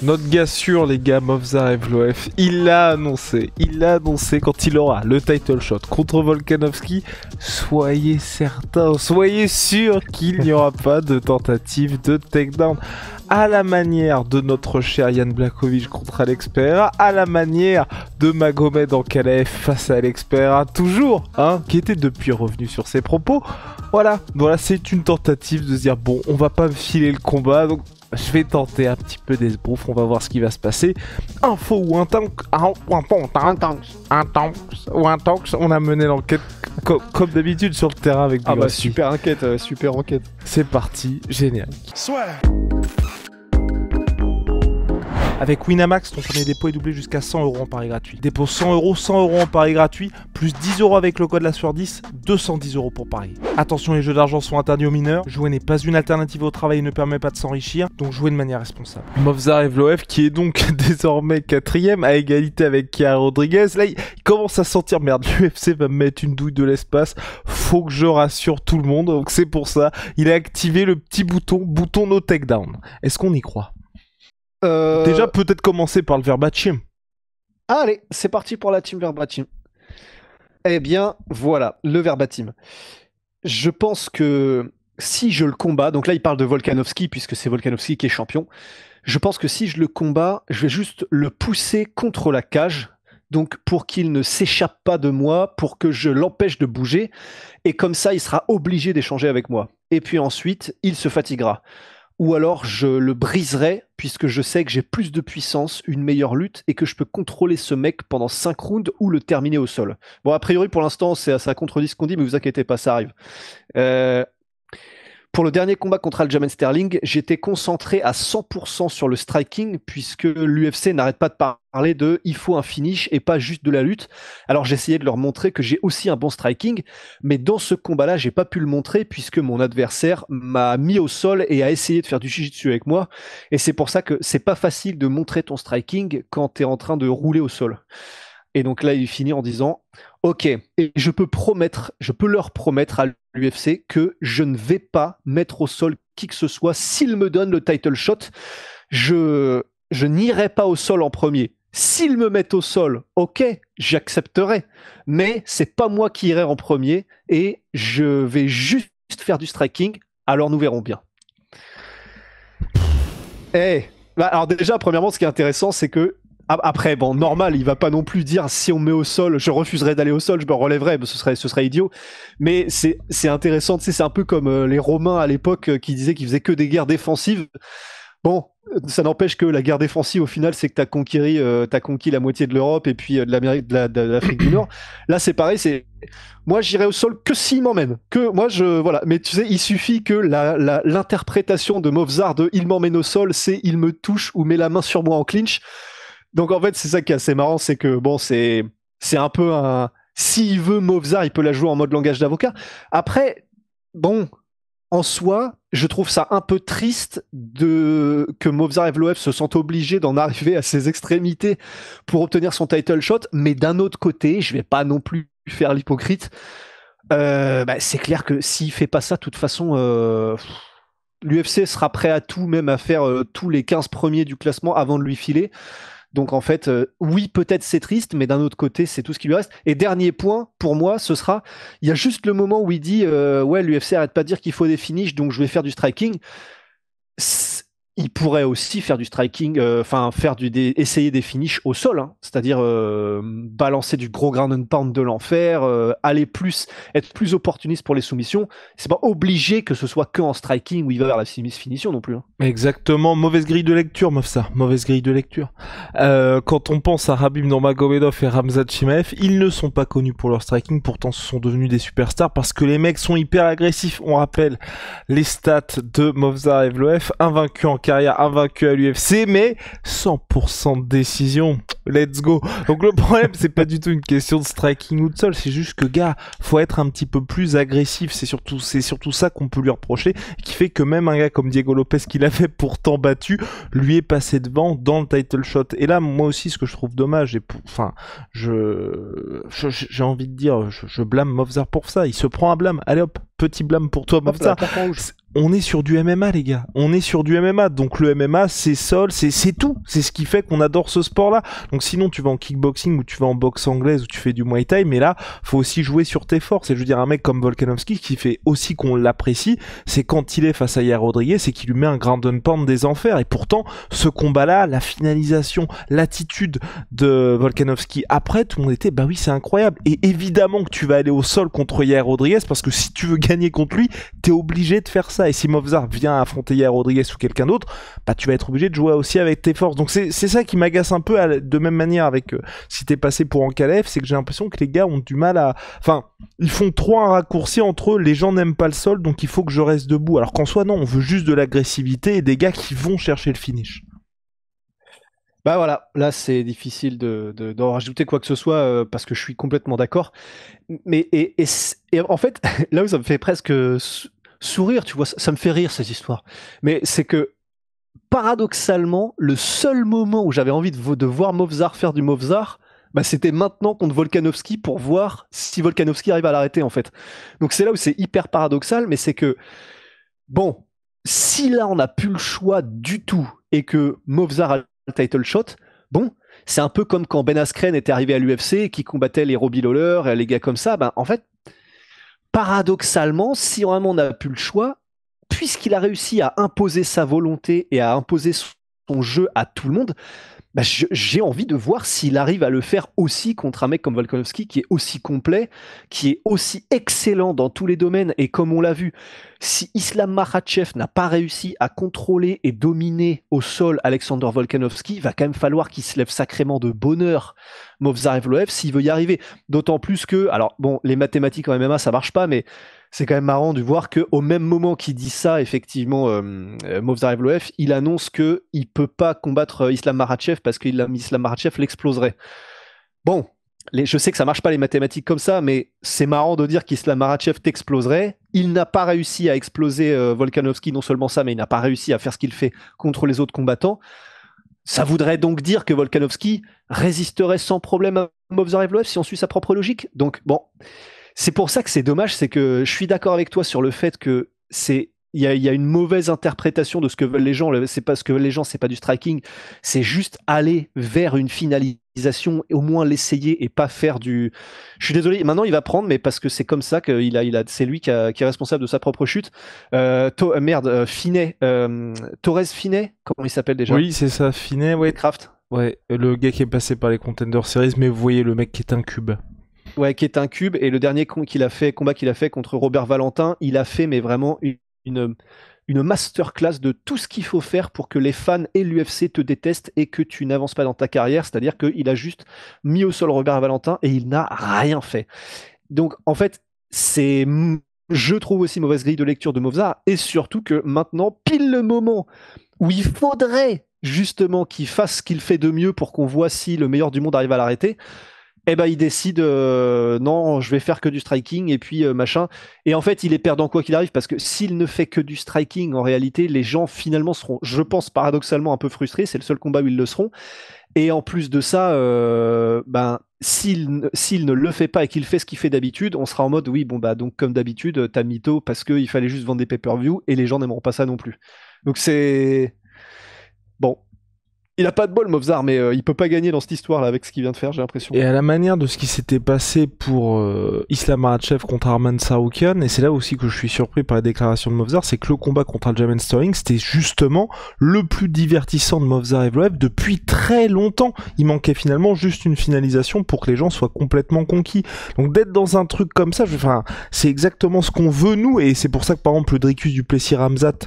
Notre gars sûr, les gars, Movzar Evloev, il l'a annoncé quand il aura le title shot contre Volkanovski. Soyez certains, soyez sûrs qu'il n'y aura pas de tentative de takedown. À la manière de notre cher Jan Blachowicz contre Alex Pereira, à la manière de Magomed Ankalaev face à Alex Pereira, toujours, qui était depuis revenu sur ses propos. Voilà, c'est une tentative de se dire, bon, on va pas me filer le combat, donc je vais tenter un petit peu d'esbrouf, on va voir ce qui va se passer. Info ou un tank, on a mené l'enquête comme d'habitude sur le terrain avec Big Rossi. Super enquête. C'est parti, génial. Avec Winamax, ton premier dépôt est doublé jusqu'à 100 € en pari gratuit. Dépôt 100 €, 100 € en pari gratuit, plus 10 € avec le code la sueur 10, 210 € pour parier. Attention, les jeux d'argent sont interdits aux mineurs. Jouer n'est pas une alternative au travail et ne permet pas de s'enrichir, donc jouez de manière responsable. Movzar Evloev qui est donc désormais 4ème à égalité avec Chiara Rodriguez. Là, il commence à sentir merde. L'UFC va me mettre une douille de l'espace. Faut que je rassure tout le monde. Donc c'est pour ça, il a activé le petit bouton no takedown. Est-ce qu'on y croit? Déjà, peut-être commencer par le verbatim. Allez, c'est parti pour la team verbatim. Eh bien, voilà, le verbatim. Je pense que si je le combats, donc là il parle de Volkanovski, puisque c'est Volkanovski qui est champion, je pense que si je le combats, je vais juste le pousser contre la cage, donc pour qu'il ne s'échappe pas de moi, pour que je l'empêche de bouger, et comme ça il sera obligé d'échanger avec moi. Et puis ensuite, il se fatiguera. Ou alors je le briserai, puisque je sais que j'ai plus de puissance, une meilleure lutte, et que je peux contrôler ce mec pendant 5 rounds ou le terminer au sol. Bon, a priori, pour l'instant, ça contredit ce qu'on dit, mais vous inquiétez pas, ça arrive. Pour le dernier combat contre Aljamain Sterling, j'étais concentré à 100% sur le striking, puisque l'UFC n'arrête pas de parler de « il faut un finish » et pas juste de la lutte. Alors j'essayais de leur montrer que j'ai aussi un bon striking, mais dans ce combat-là, j'ai pas pu le montrer, puisque mon adversaire m'a mis au sol et a essayé de faire du jiu-jitsu avec moi. Et c'est pour ça que c'est pas facile de montrer ton striking quand tu es en train de rouler au sol. Et donc là, il finit en disant « Ok, et je peux leur promettre à l'UFC que je ne vais pas mettre au sol qui que ce soit. S'ils me donnent le title shot, je n'irai pas au sol en premier. S'ils me mettent au sol, ok, j'accepterai. Mais c'est pas moi qui irai en premier et je vais juste faire du striking. Alors nous verrons bien. » Alors déjà, premièrement, ce qui est intéressant, c'est que après, bon, normal, il va pas non plus dire si on me met au sol, je refuserai d'aller au sol, je me relèverai, ce serait idiot. Mais c'est intéressant, tu sais, c'est un peu comme les Romains à l'époque qui disaient qu'ils faisaient que des guerres défensives. Bon, ça n'empêche que la guerre défensive, au final, c'est que t'as conquis la moitié de l'Europe et puis de l'Afrique du Nord. Là, c'est pareil, moi, j'irai au sol que s'il m'emmène. Voilà. Mais tu sais, il suffit que l'interprétation de Movzar de il m'emmène au sol, c'est il me touche ou met la main sur moi en clinch. Donc en fait, c'est ça qui est assez marrant, c'est que bon, c'est un peu un... S'il veut Movzar, il peut la jouer en mode langage d'avocat. Après, bon, en soi, je trouve ça un peu triste que Movzar Evloev se sente obligé d'en arriver à ses extrémités pour obtenir son title shot, mais d'un autre côté, je vais pas non plus faire l'hypocrite. C'est clair que s'il fait pas ça, de toute façon... l'UFC sera prêt à tout, même à faire tous les 15 premiers du classement avant de lui filer. Donc en fait, oui, peut-être c'est triste, mais d'un autre côté, c'est tout ce qui lui reste. Et dernier point, pour moi, ce sera, il y a juste le moment où il dit ouais, l'UFC arrête pas de dire qu'il faut des finishes, donc je vais faire du striking. Il pourrait aussi faire du striking, essayer des finishes au sol, hein, c'est-à-dire balancer du gros ground and pound de l'enfer, être plus opportuniste pour les soumissions. C'est pas obligé que ce soit que en striking où il va vers la finition non plus. Hein. Exactement, mauvaise grille de lecture, Movzar, mauvaise grille de lecture. Quand on pense à Khabib Nurmagomedov et Khamzat Chimaev, ils ne sont pas connus pour leur striking, pourtant ce sont devenus des superstars parce que les mecs sont hyper agressifs. On rappelle les stats de Movzar Evloev, invaincu en carrière, invaincu à l'UFC, mais 100% de décision. Let's go. Donc le problème, c'est pas du tout une question de striking ou de sol, c'est juste que gars, faut être un petit peu plus agressif. C'est surtout ça qu'on peut lui reprocher, qui fait que même un gars comme Diego Lopez, qui l'avait pourtant battu, lui est passé devant dans le title shot. Et là, moi aussi, ce que je trouve dommage, j'ai envie de dire, je blâme Movzar pour ça. Il se prend un blâme. Allez hop. petit blâme pour toi, Movzar. On est sur du MMA, les gars. On est sur du MMA. Donc le MMA, c'est sol, c'est tout. C'est ce qui fait qu'on adore ce sport-là. Donc sinon, tu vas en kickboxing ou tu vas en boxe anglaise ou tu fais du Muay Thai. Mais là, faut aussi jouer sur tes forces. Et je veux dire, un mec comme Volkanovski qui fait aussi qu'on l'apprécie, c'est quand il est face à Yair Rodriguez, c'est qu'il lui met un ground and pound des enfers. Et pourtant, ce combat-là, la finalisation, l'attitude de Volkanovski après, tout le monde était, bah oui, c'est incroyable. Et évidemment que tu vas aller au sol contre Yair Rodriguez parce que si tu veux gagner contre lui, t'es obligé de faire ça. Et si Movzar vient affronter Yair Rodriguez ou quelqu'un d'autre, bah tu vas être obligé de jouer aussi avec tes forces. Donc c'est ça qui m'agace un peu de même manière avec si t'es passé pour Ankalev, c'est que j'ai l'impression que les gars ont du mal à... Enfin, ils font trop un raccourci entre eux, les gens n'aiment pas le sol, donc il faut que je reste debout. Alors qu'en soi, non, on veut juste de l'agressivité et des gars qui vont chercher le finish. Bah voilà, là c'est difficile d'en rajouter quoi que ce soit parce que je suis complètement d'accord. Mais et en fait, là où ça me fait presque sourire, tu vois, ça me fait rire cette histoire. Mais c'est que paradoxalement, le seul moment où j'avais envie de voir Movzar faire du Movzar, bah, c'était maintenant contre Volkanovski pour voir si Volkanovski arrive à l'arrêter en fait. Donc c'est là où c'est hyper paradoxal, mais c'est que bon, si là on n'a plus le choix du tout et que Movzar a le title shot, bon, c'est un peu comme quand Ben Askren était arrivé à l'UFC et qui combattait les Robbie Lawler et les gars comme ça. Ben, en fait, paradoxalement, si vraiment on n'a plus le choix, puisqu'il a réussi à imposer sa volonté et à imposer son jeu à tout le monde, bah j'ai envie de voir s'il arrive à le faire aussi contre un mec comme Volkanovski qui est aussi complet, qui est aussi excellent dans tous les domaines. Et comme on l'a vu, si Islam Makhachev n'a pas réussi à contrôler et dominer au sol Alexander Volkanovski, il va quand même falloir qu'il se lève sacrément de bonheur, Movzar Evloev, s'il veut y arriver. D'autant plus que, alors bon, les mathématiques en MMA ça marche pas, mais c'est quand même marrant de voir qu'au même moment qu'il dit ça, effectivement, Movzar Evloev, il annonce qu'il ne peut pas combattre Islam Makhachev parce qu'Islam Makhachev l'exploserait. Bon, je sais que ça marche pas les mathématiques comme ça, mais c'est marrant de dire qu'Islam Makhachev t'exploserait. Il n'a pas réussi à exploser Volkanovski, non seulement ça, mais il n'a pas réussi à faire ce qu'il fait contre les autres combattants. Ça voudrait donc dire que Volkanovski résisterait sans problème à Movzar Evloev si on suit sa propre logique. Donc bon... C'est pour ça que c'est dommage, c'est que je suis d'accord avec toi sur le fait que il y a une mauvaise interprétation de ce que veulent les gens. C'est pas ce que veulent les gens, c'est pas du striking, c'est juste aller vers une finalisation, au moins l'essayer et pas faire du. Je suis désolé, maintenant il va prendre, mais parce que c'est comme ça que c'est lui qui est responsable de sa propre chute. Finet, Torres Finet, comment il s'appelle déjà? Oui, c'est ça, Finet, ouais. Kraft. Ouais, le gars qui est passé par les Contender Series, mais vous voyez le mec qui est un cube. Ouais, qui est un cube. Et le dernier combat qu'il a fait contre Robert Valentin, il a fait mais vraiment une masterclass de tout ce qu'il faut faire pour que les fans et l'UFC te détestent et que tu n'avances pas dans ta carrière. C'est-à-dire qu'il a juste mis au sol Robert Valentin et il n'a rien fait. Donc en fait, je trouve aussi mauvaise grille de lecture de Movzar, et surtout que maintenant, pile le moment où il faudrait justement qu'il fasse ce qu'il fait de mieux pour qu'on voit si le meilleur du monde arrive à l'arrêter, eh ben il décide non, je vais faire que du striking et puis machin. Et en fait, il est perdant quoi qu'il arrive parce que s'il ne fait que du striking, en réalité, les gens finalement seront, je pense paradoxalement, un peu frustrés. C'est le seul combat où ils le seront. Et en plus de ça, s'il ne le fait pas et qu'il fait ce qu'il fait d'habitude, on sera en mode oui, bon bah donc comme d'habitude, t'as mytho parce qu'il fallait juste vendre des pay-per-view et les gens n'aimeront pas ça non plus. Donc c'est bon. Il a pas de bol, Movzar, mais il peut pas gagner dans cette histoire-là avec ce qu'il vient de faire, j'ai l'impression. Et à la manière de ce qui s'était passé pour Islam Makhachev contre Arman Tsarukyan, et c'est là aussi que je suis surpris par la déclaration de Movzar, c'est que le combat contre Aljamain Sterling, c'était justement le plus divertissant de Movzar Evloev depuis très longtemps. Il manquait finalement juste une finalisation pour que les gens soient complètement conquis. Donc d'être dans un truc comme ça, c'est exactement ce qu'on veut nous, et c'est pour ça que par exemple le Dricus Duplessis Ramzat,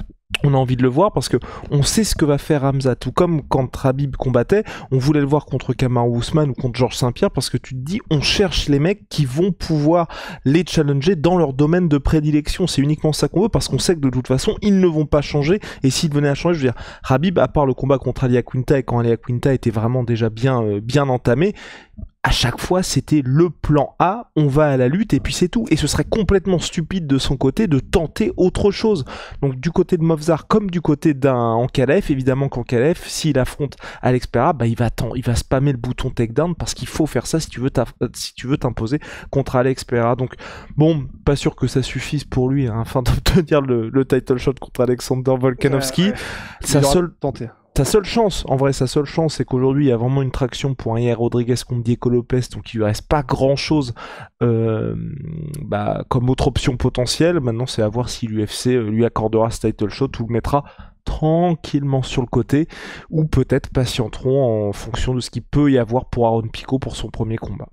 on a envie de le voir parce que on sait ce que va faire Ramzat, ou comme quand Khabib combattait, on voulait le voir contre Kamaru Usman ou contre Georges Saint-Pierre parce que tu te dis on cherche les mecs qui vont pouvoir les challenger dans leur domaine de prédilection. C'est uniquement ça qu'on veut parce qu'on sait que de toute façon ils ne vont pas changer, et s'ils venaient à changer, je veux dire, Khabib, à part le combat contre Ali Aquinta et quand Ali Aquinta était vraiment déjà bien entamé, à chaque fois, c'était le plan A, on va à la lutte et puis c'est tout. Et ce serait complètement stupide de son côté de tenter autre chose. Donc du côté de Movzar comme du côté d'un Ankalev, évidemment qu'Ankalev, s'il affronte Alex Pereira, bah il va spammer le bouton takedown parce qu'il faut faire ça si tu veux t'imposer contre Alex Pereira. Donc bon, pas sûr que ça suffise pour lui hein, afin d'obtenir le title shot contre Alexander Volkanovski. Sa seule chance, en vrai, sa seule chance, c'est qu'aujourd'hui, il y a vraiment une traction pour un Yair Rodriguez contre Diego Lopez, donc il lui reste pas grand-chose comme autre option potentielle. Maintenant, c'est à voir si l'UFC lui accordera ce title shot ou le mettra tranquillement sur le côté, ou peut-être patienteront en fonction de ce qu'il peut y avoir pour Aaron Pico pour son premier combat.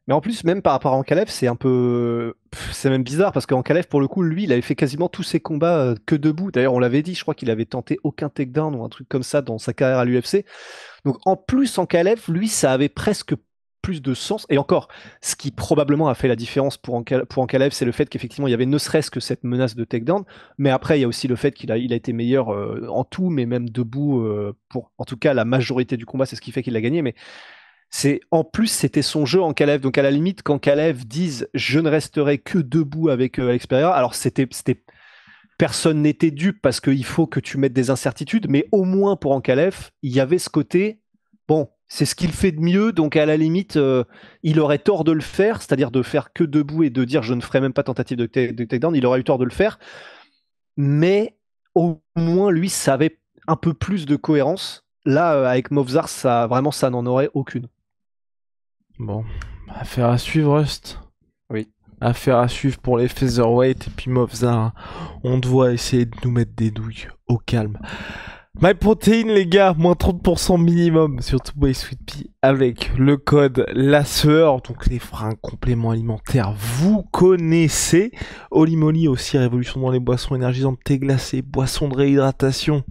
Mais en plus, même par rapport à Ankalev, c'est un peu. C'est même bizarre parce qu'Ankalev, pour le coup, lui, il avait fait quasiment tous ses combats que debout. D'ailleurs, on l'avait dit, je crois qu'il avait tenté aucun takedown ou un truc comme ça dans sa carrière à l'UFC. Donc, en plus, Ankalev, lui, ça avait presque plus de sens. Et encore, ce qui probablement a fait la différence pour Ankalev, c'est le fait qu'effectivement, il y avait ne serait-ce que cette menace de takedown. Mais après, il y a aussi le fait qu'il a été meilleur en tout, mais même debout, pour en tout cas la majorité du combat, c'est ce qui fait qu'il a gagné. Mais. En plus c'était son jeu Ankalev, donc à la limite quand Ankalev dise je ne resterai que debout avec Alex Pereira, alors personne n'était dupe parce qu'il faut que tu mettes des incertitudes, mais au moins pour Ankalev il y avait ce côté bon c'est ce qu'il fait de mieux, donc à la limite il aurait tort de le faire, c'est-à-dire de faire que debout et de dire je ne ferai même pas tentative de takedown, il aurait eu tort de le faire, mais au moins lui ça avait un peu plus de cohérence. Là avec Movzar ça n'en aurait aucune. Bon, affaire à suivre, Rust. Oui. Affaire à suivre pour les featherweight et puis Movzar. On doit essayer de nous mettre des douilles au calme. MyProtein, les gars, moins 30% minimum sur TwoBoysSweetPea avec le code LASSEUR, donc les freins compléments alimentaires, vous connaissez. Holy aussi, révolution dans les boissons énergisantes, thé glacé, boissons de réhydratation.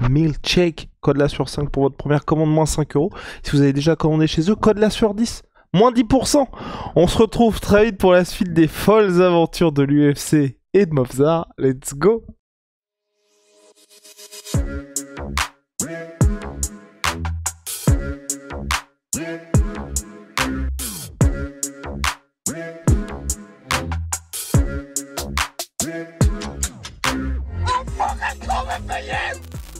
Milkshake, code LASSEUR 5 pour votre première commande, moins 5 €. Si vous avez déjà commandé chez eux, code LASSEUR 10, moins 10%. On se retrouve très vite pour la suite des folles aventures de l'UFC et de Movzar. Let's go! I'm fucking coming for you!